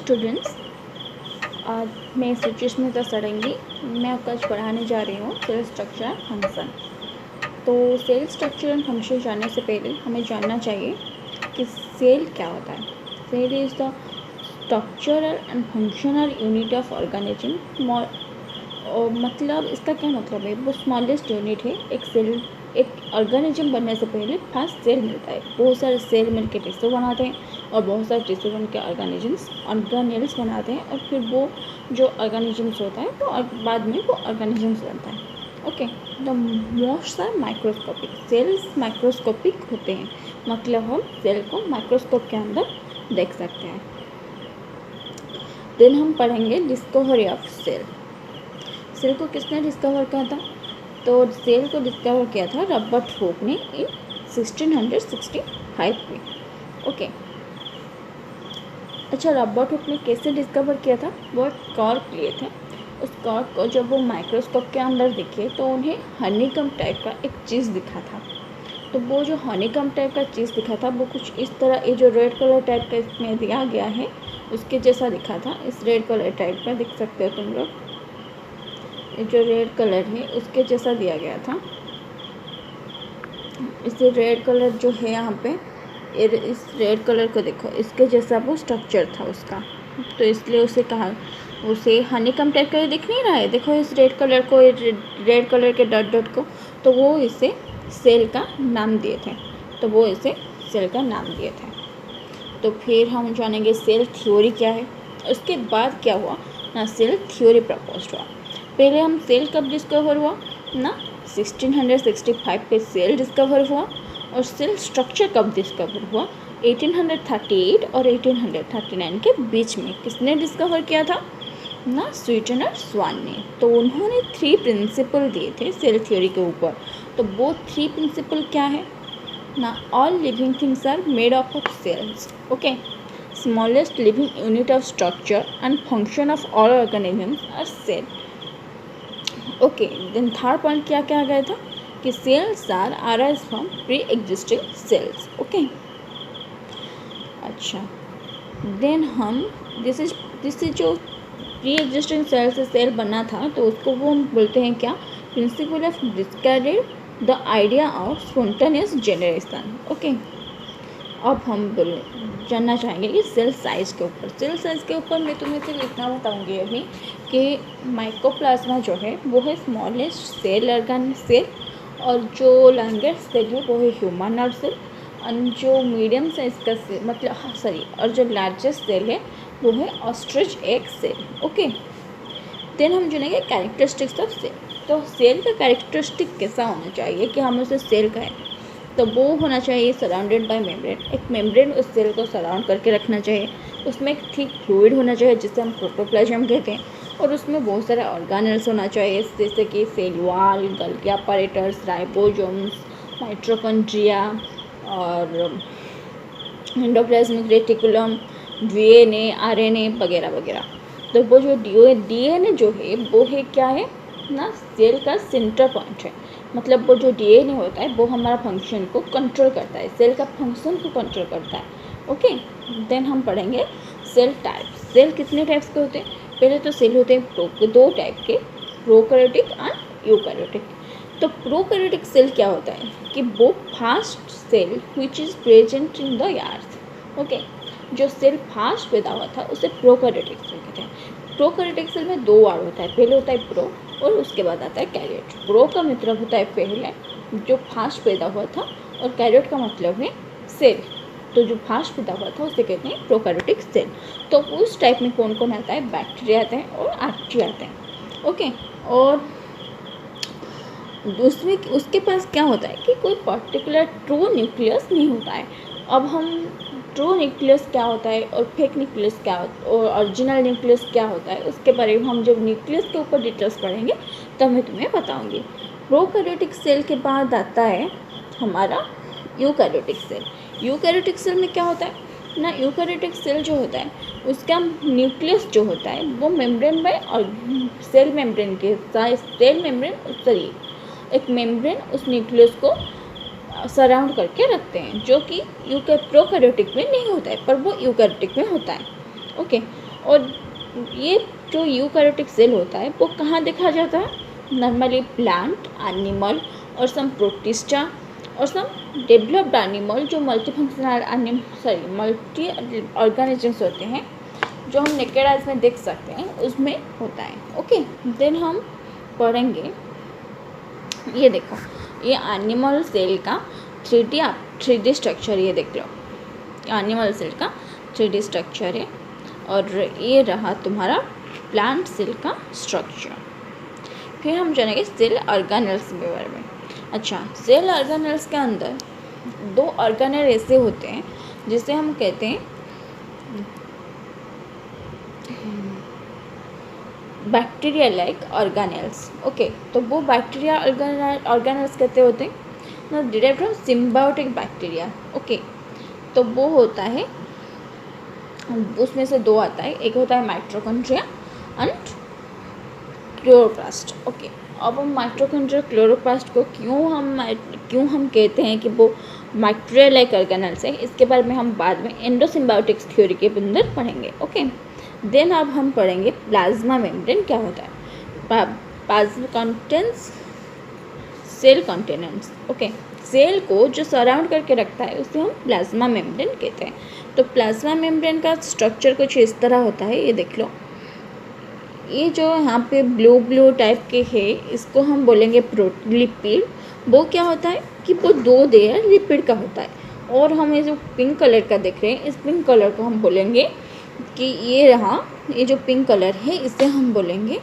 Students, आज मैं सुचिस्मिता सड़ंगी। मैं आपको आज पढ़ाने जा रही हूँ सेल स्ट्रक्चर एंड फंक्शन। तो सेल स्ट्रक्चर एंड फंक्शन जानने से पहले हमें जानना चाहिए कि सेल क्या होता है। Cell is the structural and functional unit of organism. और मतलब इसका क्या मतलब है, वो स्मॉलेस्ट यूनिट है। एक सेल, एक ऑर्गेनिज्म बनने से पहले फर्स्ट सेल मिलता है। बहुत सारे सेल मिलकर टिश्यू बनाते हैं और बहुत सारे टिश्यू बन के ऑर्गेनेल्स बनाते हैं, और फिर वो जो ऑर्गेनिजम्स होता है तो बाद में वो ऑर्गेनिजम्स बनता है। Okay, the most are microscopic. Cells microscopic होते हैं, मतलब हम सेल को माइक्रोस्कोप के अंदर देख सकते हैं। देन हम पढ़ेंगे डिस्कवरी ऑफ सेल। सेल को किसने डिस्कवर किया था? तो सेल को डिस्कवर किया था रॉबर्ट हुक ने इन 1665 में। ओके, अच्छा, रॉबर्ट हुक ने कैसे डिस्कवर किया था? वो एक कॉर्क लिए थे। उस कॉर्क को जब वो माइक्रोस्कोप के अंदर दिखे तो उन्हें हनीकम टाइप का एक चीज़ दिखा था। तो वो जो हनीकम टाइप का चीज़ दिखा था वो कुछ इस तरह, ये जो रेड कलर टाइप का इसमें दिया गया है उसके जैसा दिखा था। इस रेड कलर टाइप का देख सकते हो तुम लोग, ये जो रेड कलर है उसके जैसा दिया गया था। इसे रेड कलर जो है यहाँ पे, इस रेड कलर को देखो, इसके जैसा वो स्ट्रक्चर था उसका, तो इसलिए उसे कहा, उसे हनीकम टाइप का दिख नहीं रहा है, देखो इस रेड कलर को, रेड कलर के डॉट डॉट को, तो वो इसे सेल का नाम दिए थे। तो फिर हम जानेंगे सेल थ्योरी क्या है। उसके बाद क्या हुआ ना, सेल थ्योरी प्रपोज हुआ। पहले हम सेल कब डिस्कवर हुआ ना, 1665 पे सेल डिस्कवर हुआ। और सेल स्ट्रक्चर कब डिस्कवर हुआ? 1838 और 1839 के बीच में। किसने डिस्कवर किया था ना? स्वीटन और स्वान ने। तो उन्होंने 3 प्रिंसिपल दिए थे सेल थ्योरी के ऊपर। तो वो 3 प्रिंसिपल क्या है ना? All living things are made up of cells. Okay, smallest living unit of structure and function of all organisms are cell. Okay, then third point क्या क्या आ गया था कि cells are arise from pre existing cells. Okay, अच्छा, then हम this is जो pre existing cell से सेल बना था तो उसको वो हम बोलते हैं क्या? Principle of discovered the idea of spontaneous generation. Okay, अब हम जानना चाहेंगे कि सेल साइज़ के ऊपर। सेल साइज़ के ऊपर मैं तुम्हें सिर्फ इतना बताऊंगी अभी कि माइकोप्लाज्मा जो है वो है स्मॉलेस्ट सेल ऑर्गन सेल, और जो लार्जेस्ट सेल है वो है ह्यूमन सेल, और जो मीडियम साइज का सेल और जो लार्जेस्ट सेल है वो है ostrich egg cell. Okay, then हम जानेंगे कैरेक्टरिस्टिक्स ऑफ सेल। तो सेल का कैरेक्टरिस्टिक कैसा होना चाहिए कि हम उसे सेल कहें? तो वो होना चाहिए सराउंडेड बाय मेम्ब्रेन। एक मेम्ब्रेन उस सेल को सराउंड करके रखना चाहिए। उसमें एक थिक फ्लूइड होना चाहिए जिसे हम प्रोटोप्लाज्म कहते हैं, और उसमें बहुत सारे ऑर्गेनेल्स होना चाहिए जैसे कि cell wall, Golgi apparatus, ribosomes, mitochondria और एंडोप्लाज्मिक रेटिकुलम, डीएनए, आरएनए वगैरह वगैरह। तो वो जो डीएनए जो है वो है क्या है ना, सेल का सेंटर पॉइंट है। मतलब वो जो डीएनए होता है वो हमारा फंक्शन को कंट्रोल करता है, सेल का फंक्शन को कंट्रोल करता है। ओके, देन हम पढ़ेंगे सेल टाइप। सेल कितने टाइप्स के होते हैं? पहले तो सेल होते हैं 2 टाइप के, प्रोकैरियोटिक एंड यूकैरियोटिक। तो प्रोकैरियोटिक सेल क्या होता है कि वो first cell which is present in the earth. Okay, जो सेल फास्ट पैदा हुआ था उसे प्रोकैरियोटिक सेल कहते हैं। प्रोकैरियोटिक सेल में 2 वार्ड होता है, पहले होता है प्रो और उसके बाद आता है कैरियोट। प्रो का मतलब होता है पहले जो फास्ट पैदा हुआ था, और कैरियोट का मतलब है सेल। तो जो फास्ट पैदा हुआ था उसे कहते हैं प्रोकैरियोटिक सेल। तो उस टाइप में कौन कौन आता है? बैक्टीरिया आते हैं और आर्किया आते हैं। ओके, और उसमें उसके पास क्या होता है कि कोई पर्टिकुलर ट्रू न्यूक्लियस नहीं होता है। अब हम ट्रू न्यूक्लियस क्या होता है और फेक न्यूक्लियस क्या होता है और ओरिजिनल न्यूक्लियस क्या होता है उसके बारे में हम जब न्यूक्लियस के ऊपर डिटेल्स पढ़ेंगे तब मैं तुम्हें बताऊंगी। प्रोकैरियोटिक सेल के बाद आता है हमारा यूकैरियोटिक सेल। यूकैरियोटिक सेल में क्या होता है ना, यूकैरियोटिक सेल जो होता है उसका न्यूक्लियस जो होता है वो मेम्ब्रेन बाय और सेल मेम्ब्रेन के साथ, सेल मेम्ब्रेन एक मेम्ब्रेन उस न्यूक्लियस को सराउंड करके रखते हैं, जो कि प्रोकैरियोटिक में नहीं होता है पर वो यूकैरियोटिक में होता है। ओके, और ये जो यूकैरियोटिक सेल होता है वो कहाँ देखा जाता है? नॉर्मली प्लांट, एनिमल और सम प्रोटिस्टा और सम डेवलप्ड एनिमल जो मल्टी ऑर्गेनिजम्स होते हैं जो हम नेकेड आइज में देख सकते हैं उसमें होता है। ओके, देन हम पढ़ेंगे, ये देखो ये एनिमल सेल का 3D स्ट्रक्चर, ये देख लो एनिमल सेल का 3D स्ट्रक्चर है और ये रहा तुम्हारा प्लांट सेल का स्ट्रक्चर। फिर हम जानेंगे सेल ऑर्गेनेल्स के बारे में। अच्छा, सेल ऑर्गेनेल्स के अंदर 2 ऑर्गेनेल ऐसे होते हैं जिसे हम कहते हैं बैक्टीरिया लाइक ऑर्गेनेल्स। ओके, तो वो बैक्टीरिया ऑर्गेनेल्स कहते होते हैं derived from symbiotic bacteria. Okay, तो वो होता है, उसमें से 2 आता है, एक होता है माइटोकॉन्ड्रिया एंड क्लोरोप्लास्ट। ओके, अब हम माइटोकॉन्ड्रिया क्लोरोप्लास्ट को क्यों हम कहते हैं कि वो बैक्टीरिया लाइक ऑर्गेनेल्स है, इसके बारे में हम बाद में एंडोसिम्बायोटिक्स थ्योरी के अंदर पढ़ेंगे। ओके, देन अब हम पढ़ेंगे प्लाज्मा मेम्ब्रेन क्या होता है। Plasma contents cell contents. Okay, cell को जो सराउंड करके रखता है उसे हम प्लाज्मा मेम्ब्रेन कहते हैं। तो प्लाज्मा मेम्ब्रेन का स्ट्रक्चर कुछ इस तरह होता है, ये देख लो, ये जो यहाँ पे ब्लू टाइप के है इसको हम बोलेंगे लिपिड। वो क्या होता है कि वो 2 लेयर लिपिड का होता है। और हम ये जो पिंक कलर का देख रहे हैं इस पिंक कलर को हम बोलेंगे कि ये रहा, ये जो पिंक कलर है इसे हम बोलेंगे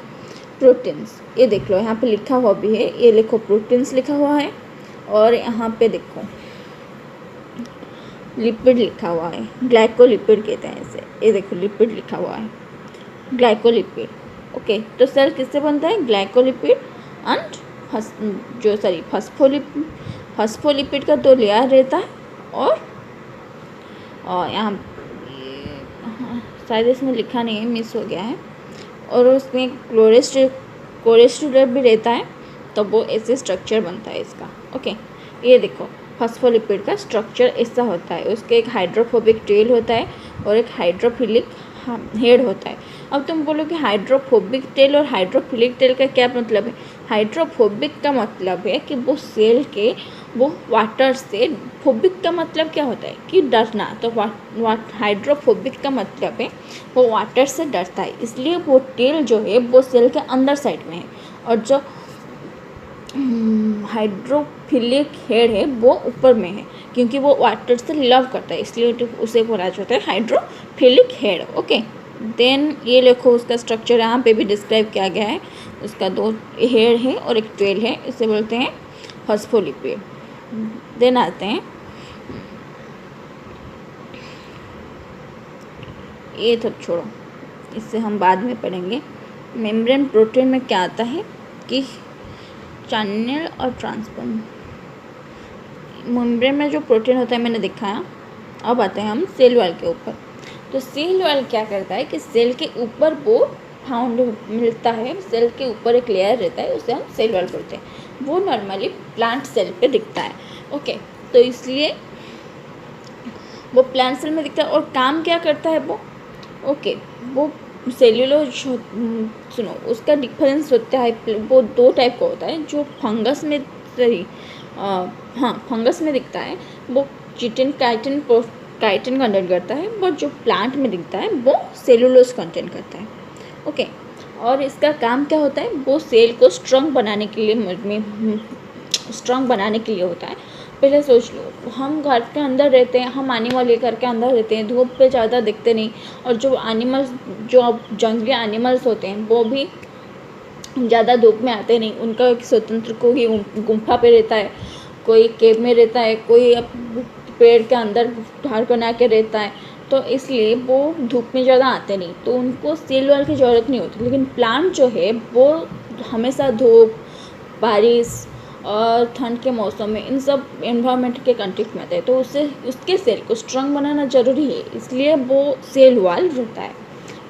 प्रोटीन्स। ये देख लो यहाँ पे लिखा हुआ भी है, ये लिखो प्रोटीन्स लिखा हुआ है और यहाँ पे देखो लिपिड लिखा हुआ है, ग्लाइकोलिपिड कहते हैं इसे। ये देखो लिपिड लिखा हुआ है, ग्लाइकोलिपिड। ओके, तो सेल किससे बनता है? ग्लाइकोलिपिड एंड फॉस्फोलिपिड का 2 लेयर रहता है। और यहाँ शायद इसमें लिखा नहीं है, मिस हो गया है। और उसमें कोलेस्ट्रॉल भी रहता है, तो वो ऐसे स्ट्रक्चर बनता है इसका। ओके, ये देखो फॉस्फोलिपिड का स्ट्रक्चर ऐसा होता है, उसके एक हाइड्रोफोबिक टेल होता है और एक हाइड्रोफिलिक हेड होता है। अब तुम बोलोगे हाइड्रोफोबिक टेल और हाइड्रोफिलिक टेल का क्या मतलब है? हाइड्रोफोबिक का मतलब है कि वो सेल के वो वाटर से, फोबिक का मतलब क्या होता है कि डरना, तो हाइड्रोफोबिक का मतलब है वो वाटर से डरता है, इसलिए वो टेल जो है वो सेल के अंदर साइड में है। और जो हाइड्रोफिलिक हेड है वो ऊपर में है क्योंकि वो वाटर से लव करता है, इसलिए उसे बोला जाता है हाइड्रोफिलिक हेड। ओके, देन ये देखो उसका स्ट्रक्चर यहाँ पे भी डिस्क्राइब किया गया है, उसका 2 हेड है और एक टेल है, इसे बोलते हैं फॉस्फोलिपिड। देन आते हैं, ये तो छोड़ो, इससे हम बाद में पढ़ेंगे। मेम्ब्रेन प्रोटीन में क्या आता है कि चैनल और ट्रांसपोर्ट। मेम्ब्रेन में जो प्रोटीन होता है मैंने दिखाया। अब आते हैं हम सेल वॉल के ऊपर। तो सेल वॉल क्या करता है कि सेल के ऊपर वो फाउंड मिलता है, सेल के ऊपर एक लेयर रहता है, उसे हम सेल वॉल बोलते हैं। वो नॉर्मली प्लांट सेल पे दिखता है। ओके, तो इसलिए वो प्लांट सेल में दिखता है। और काम क्या करता है वो? ओके, वो सेल्यूलोज, सुनो उसका डिफरेंस होता है, वो 2 टाइप का होता है। जो फंगस में फंगस में दिखता है वो चिटिन काइटिन कंटेंट करता है, बट जो प्लांट में दिखता है वो सेल्यूलोज कंटेंट करता है। ओके, और इसका काम क्या होता है? वो सेल को स्ट्रॉन्ग बनाने के लिए होता है। पहले सोच लो, हम घर के अंदर रहते हैं, हम एनिमल घर के अंदर रहते हैं, धूप पे ज़्यादा दिखते नहीं। और जो एनिमल्स, जो जंगली एनिमल्स होते हैं वो भी ज़्यादा धूप में आते नहीं, उनका एक स्वतंत्र, कोई गुम्फा पे रहता है, कोई केव में रहता है, कोई पेड़ के अंदर घर बना के रहता है, तो इसलिए वो धूप में ज़्यादा आते नहीं, तो उनको सेल वॉल की ज़रूरत नहीं होती। लेकिन प्लांट जो है वो हमेशा धूप, बारिश और ठंड के मौसम में इन सब एनवायरनमेंट के कंटेक्ट में आता है, तो उसके सेल को स्ट्रॉन्ग बनाना ज़रूरी है, इसलिए वो सेल वॉल रहता है।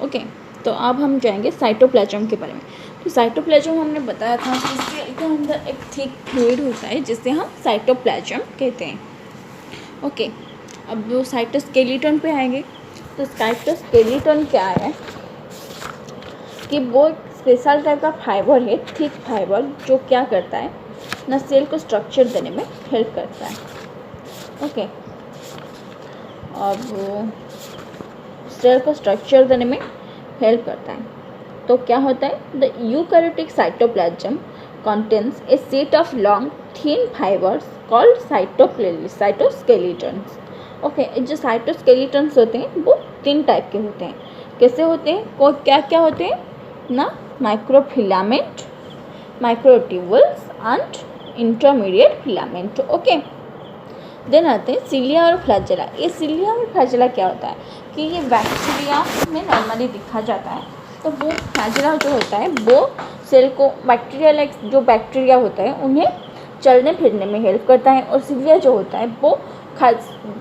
ओके, तो अब हम जाएंगे साइटोप्लाज्म के बारे में। तो साइटोप्लाज्म हमने बताया था कि इसके अंदर एक थिक फ्लूइड होता है जिसे हम साइटोप्लाज्म कहते हैं। ओके, अब वो साइटोस्केलेटन पे आएंगे। तो साइटोस्केलेटन क्या है? कि वो एक स्पेशल टाइप का फाइबर है, थिक फाइबर, जो क्या करता है ना, सेल को स्ट्रक्चर देने में हेल्प करता है। ओके, अब सेल को स्ट्रक्चर देने में हेल्प करता है। तो क्या होता है, the eukaryotic cytoplasm contains a set of long thin fibers called cytoskeletons. Okay, जो साइटोस्केलेटन्स होते हैं वो 3 टाइप के होते हैं। कैसे होते हैं, को क्या क्या होते हैं ना, microfilament, microtubules and intermediate filament. Okay, then आते हैं सिलिया और फ्लैजेला। ये सिलिया और फ्लैजेला क्या होता है कि ये बैक्टीरिया में नॉर्मली दिखा जाता है। तो वो फ्लैजेला जो होता है वो सेल को बैक्टीरिया लाइक जो बैक्टीरिया होता है उन्हें चलने फिरने में हेल्प करता है, और सिलिया जो होता है वो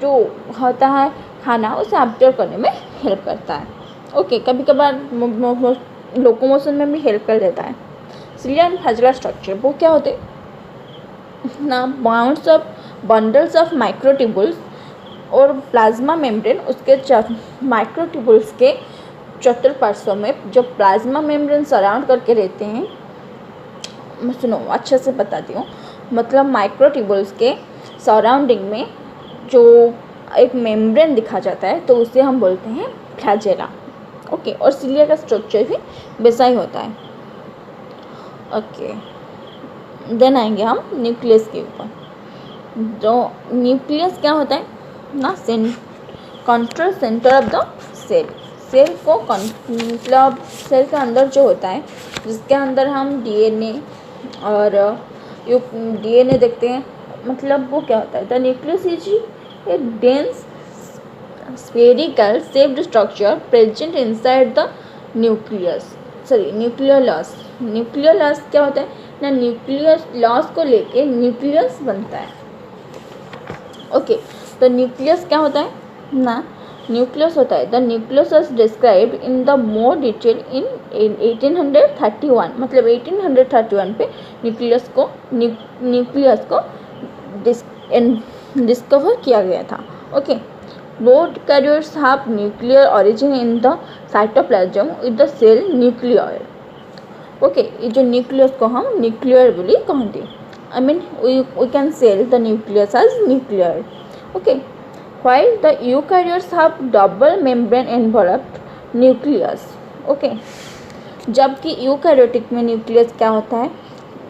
जो होता है खाना उसे ऑब्जर्व करने में हेल्प करता है। ओके, कभी कभार लोकोमोशन में भी हेल्प कर देता है। सिलिया एंड फ्लैजेला स्ट्रक्चर वो क्या होते हैं ना, bounds of bundles of microtubules और प्लाज्मा मेम्ब्रेन, उसके माइक्रोट्यूबुल्स के चतुर्पार्श्व में जो प्लाज्मा मेम्ब्रेन सराउंड करके रहते हैं। सुनो अच्छे से बताती हूँ, मतलब माइक्रोट्यूबुल्स के सराउंडिंग में जो एक मेम्ब्रेन दिखा जाता है तो उसे हम बोलते हैं फ्लैजेला। ओके, और सिलिया का स्ट्रक्चर भी वैसा ही होता है। ओके, देन आएंगे हम न्यूक्लियस के ऊपर। जो न्यूक्लियस क्या होता है ना, control centre of the cell. Cell को मतलब सेल के अंदर जो होता है, जिसके अंदर हम डीएनए और डीएनए देखते हैं, मतलब वो क्या होता है, the nucleus is a dense spherical shaped structure present inside the nucleus. Nucleus क्या होता है ना, न्यूक्लियस लॉस को लेके न्यूक्लियस बनता है। ओके, तो न्यूक्लियस क्या होता है ना, न्यूक्लियस होता है, the nucleus is described in the more detail in 1831। मतलब 1831 पे न्यूक्लियस को डिस्कवर किया गया था। Okay, both carriers have nuclear origin in the cytoplasm with the cell nuclear. Okay, ये जो न्यूक्लियस को हम न्यूक्लियर बोली कहते हैं। I mean we can say the nucleus as nuclear. Okay, while the eukaryotes have double membrane enveloped nucleus. Okay, जबकि eukaryotic में nucleus क्या होता है,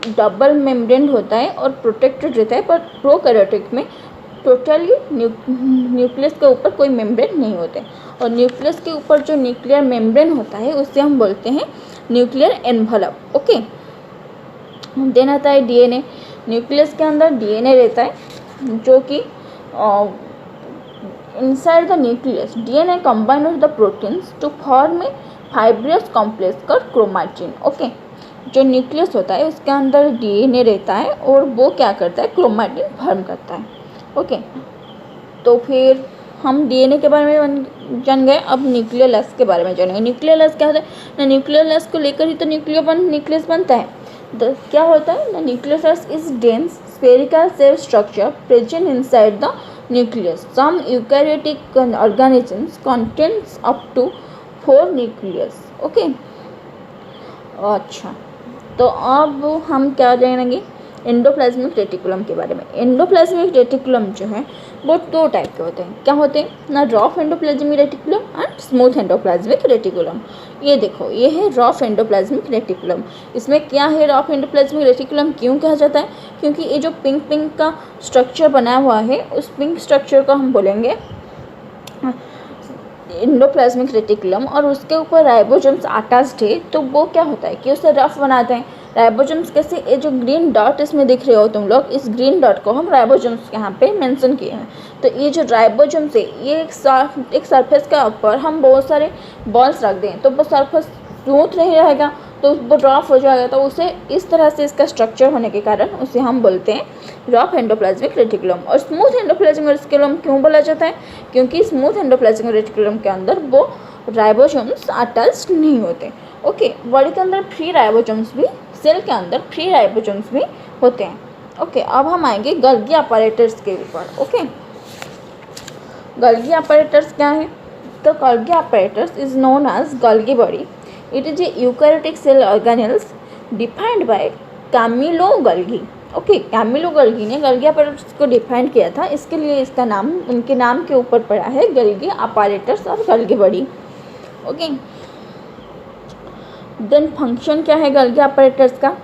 डबल मेम्ब्रेन होता है और प्रोटेक्टेड रहता है, पर प्रोकैरियोटिक में टोटली न्यूक्लियस के ऊपर कोई मेम्ब्रेन नहीं होते, और न्यूक्लियस के ऊपर जो न्यूक्लियर मेम्ब्रेन होता है उससे हम बोलते हैं न्यूक्लियर एनवलप। ओके, देन आता है डीएनए। न्यूक्लियस के अंदर डीएनए रहता है जो कि inside the nucleus DNA combine with the proteins to form a fibrous complex called chromatin. Okay, जो न्यूक्लियस होता है उसके अंदर डीएनए रहता है और वो क्या करता है, क्रोमैटिन फॉर्म करता है। ओके, तो फिर हम डीएनए के बारे में जान गए, अब न्यूक्लियस के बारे में जानेंगे। न्यूक्लियस क्या होता है ना, न्यूक्लियस को लेकर ही तो न्यूक्लियस बनता है। क्या होता है the nucleus is dense spherical cell structure present inside the nucleus. Some eukaryotic organisms contains up to 4 nucleus. Okay, अच्छा, तो अब हम क्या जानेंगे, एंडोप्लाज्मिक रेटिकुलम के बारे में। एंडोप्लाज्मिक रेटिकुलम जो है वो 2 टाइप के होते हैं। क्या होते हैं ना, rough endoplasmic reticulum and smooth endoplasmic reticulum. ये देखो, ये है रफ एंडोप्लाज्मिक रेटिकुलम। इसमें क्या है, रफ एंडोप्लाज्मिक रेटिकुलम क्यों कहा जाता है, क्योंकि ये जो पिंक पिंक का स्ट्रक्चर बनाया हुआ है, उस पिंक स्ट्रक्चर को हम बोलेंगे एंडोप्लाज्मिक रेटिकुलम, और उसके ऊपर राइबोसोम्स अटैच्ड है। तो वो क्या होता है कि उसे रफ बनाते हैं। राइबोसोम्स कैसे, ये जो ग्रीन डॉट इसमें दिख रहे हो तुम लोग, इस ग्रीन डॉट को हम राइबोसोम्स यहाँ पे मेंशन किए हैं। तो ये जो राइबोसोम्स है, ये एक सरफेस के ऊपर हम बहुत सारे बॉल्स रख दें तो वो सरफेस स्मूथ नहीं रहेगा, तो वो रफ हो जाएगा। तो उसे इस तरह से इसका स्ट्रक्चर होने के कारण उसे हम बोलते हैं रफ एंडोप्लाज्मिक रेटिकुलम। और स्मूथ एंडोप्लाज्मिक रेटिकुलम क्यों बोला जाता है, क्योंकि स्मूथ एंडोप्लाज्मिक रेटिकुलम के अंदर वो राइबोसोम्स अटैच्ड नहीं होते। ओके, बॉडी के अंदर फ्री राइबोसोम्स भी, सेल के अंदर फ्री राइबोसोम्स भी होते हैं। ओके, अब हम आएंगे गल्गी अपैरेटस के ऊपर। ओके, गल्गी अपैरेटस क्या है, तो Golgi apparatus is known as Golgi body it is a eukaryotic cell organelles defined by Camillo Golgi. Okay, Camillo Golgi ने गल्गी अपैरेटस को डिफाइन किया था, इसके लिए इसका नाम उनके नाम के ऊपर पड़ा है, गल्गी अपैरेटस और गल्गी बॉडी। ओके, देन फंक्शन क्या है गल्गी अपैरेटस का?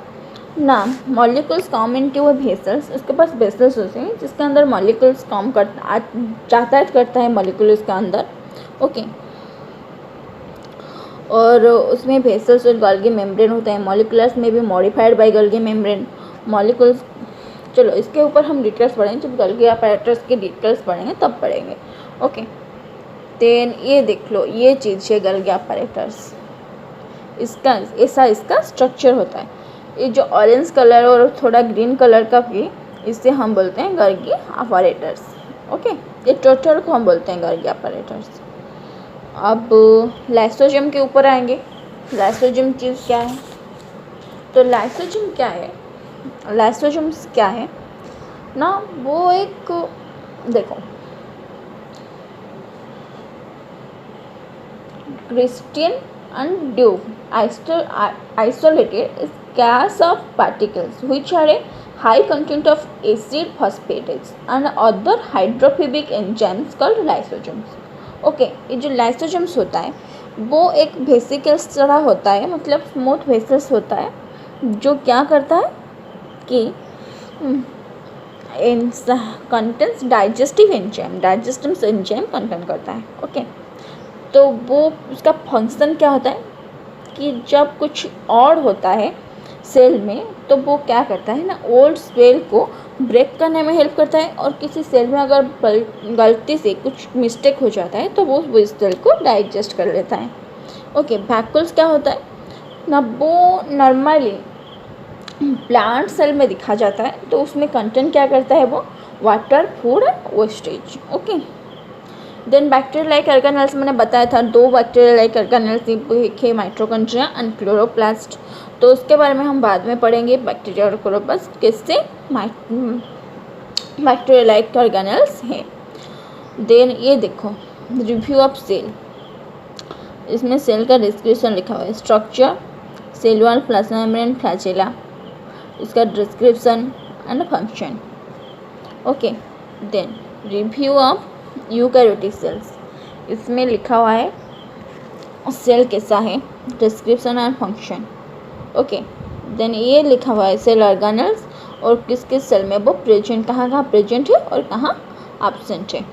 नाम molecules come into a vessels, उसके पास वेसल्स होते हैं जिसके अंदर मॉलिक्यूल्स कम यातायात करता है मॉलिक्यूल्स के अंदर। ओके, और उसमें वेसल्स और गल्गी मेम्ब्रेन होता है। मॉलिक्यूलर्स में भी मॉडिफाइड बाय गल्गी मेम्ब्रेन मॉलिक्यूल्स। चलो इसके ऊपर हम डिटेल्स पढ़ेंगे, जब गल्गी अपैरेटस के डिटेल्स पढ़ेंगे तब पढ़ेंगे। ओके, देन ये देख लो, ये चीज़ है गल्गी अपैरेटस, इसका ऐसा इसका स्ट्रक्चर होता है। ये जो ऑरेंज कलर और थोड़ा ग्रीन कलर का भी, इससे हम बोलते हैं गल्गी अपैरेटस। ओके, ये टोटल को हम बोलते हैं गल्गी अपैरेटस। अब लाइसोजोम के ऊपर आएंगे। लाइसोजोम चीज़ क्या है? तो लाइसोजोम क्या है? लाइसोजोम्स क्या है ना, वो एक देखो crystal and tube isolated scarce of particles which are a high content of acid phosphatase and other hydrophobic enzymes called lysosomes। Okay, ये जो लाइसोसोम्स होता है वो एक वेसिकल्स तरह होता है, मतलब स्मूथ वेसल्स होता है जो क्या करता है कि कंटेंट्स डाइजेस्टिव एंजाइम कंटेन करता है। ओके, तो वो उसका फंक्शन क्या होता है कि जब कुछ और होता है सेल में तो वो क्या करता है ना, ओल्ड सेल को ब्रेक करने में हेल्प करता है, और किसी सेल में अगर गलती से कुछ मिस्टेक हो जाता है तो वो उस सेल को डाइजेस्ट कर लेता है। ओके, वैक्यूल्स क्या होता है ना, वो नॉर्मली प्लांट सेल में दिखा जाता है, तो उसमें कंटेंट क्या करता है, वो water, food and wastage. Okay, then bacteria like organelles मैंने बताया था, दो बैक्टीरिया लाइक ऑर्गेनेल्स, एक है माइटोकॉन्ड्रिया एंड क्लोरोप्लास्ट, तो उसके बारे में हम बाद में पढ़ेंगे। बैक्टीरिया और क्लोरोप्लास्ट किससे बैक्टीरिया लाइक ऑर्गेनेल्स हैं। देन ये देखो रिव्यू ऑफ सेल, इसमें सेल का डिस्क्रिप्शन लिखा हुआ है, structure, cell wall, plasma membrane, flagella, इसका description and function. Okay, then review of eukaryotic cells, इसमें लिखा हुआ है सेल कैसा है, description and function. Okay, then ये लिखा हुआ है सेल ऑर्गेनेल्स और किस किस सेल में वो प्रेजेंट, कहाँ कहाँ प्रेजेंट है और कहाँ एब्सेंट है।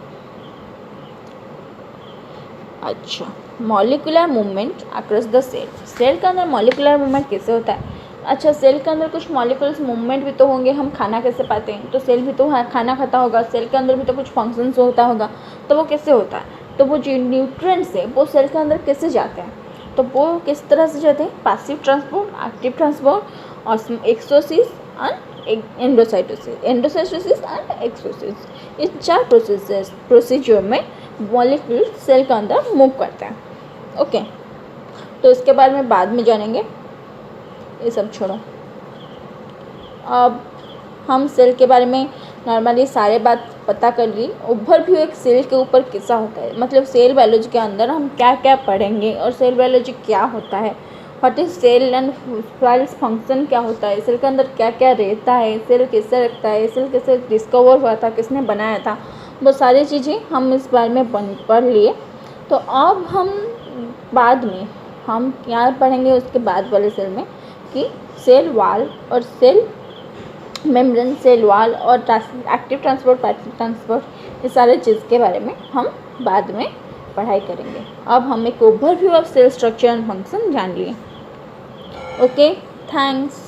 अच्छा, molecular movement across the cell, cell के अंदर मॉलिक्यूलर मूवमेंट कैसे होता है? अच्छा, सेल के अंदर कुछ मॉलिक्यूल्स मूवमेंट भी तो होंगे, हम खाना कैसे पाते हैं, तो सेल भी तो खाना खाता होगा, सेल के अंदर भी तो कुछ फंक्शंस होता होगा, तो वो कैसे होता है? तो वो जो न्यूट्रिएंट्स है वो सेल के अंदर कैसे जाते हैं, तो वो किस तरह से जाते हैं? पैसिव ट्रांसपोर्ट, एक्टिव ट्रांसपोर्ट और एक्सोसिस एंड एंडोसाइटोसिस एंड एक्सोसिस, इस 4 प्रोसीजर में मॉलिक्यूल सेल के अंदर मूव करते हैं। ओके, तो इसके बारे में बाद में जानेंगे, ये सब छोड़ो। अब हम सेल के बारे में नॉर्मली सारे बात पता कर ली। ओवरव्यू एक सेल के ऊपर कैसा होता है, मतलब सेल बायोलॉजी के अंदर हम क्या क्या पढ़ेंगे और सेल बायोलॉजी क्या होता है, what is cell and cells function क्या होता है, सेल के अंदर क्या क्या रहता है, सेल कैसे रखता है, सेल कैसे डिस्कवर हुआ था, किसने बनाया था, वो सारी चीज़ें हम इस बारे में पढ़ लिए। तो अब हम बाद में हम क्या पढ़ेंगे उसके बाद वाले सेल में कि सेल वॉल और सेल मेम्ब्रेन, सेल वॉल और एक्टिव ट्रांसपोर्ट, पैसिव ट्रांसपोर्ट, ये सारे चीज़ के बारे में हम बाद में पढ़ाई करेंगे। अब हम एक overview of cell structure and function जान लिए। Okay, thanks.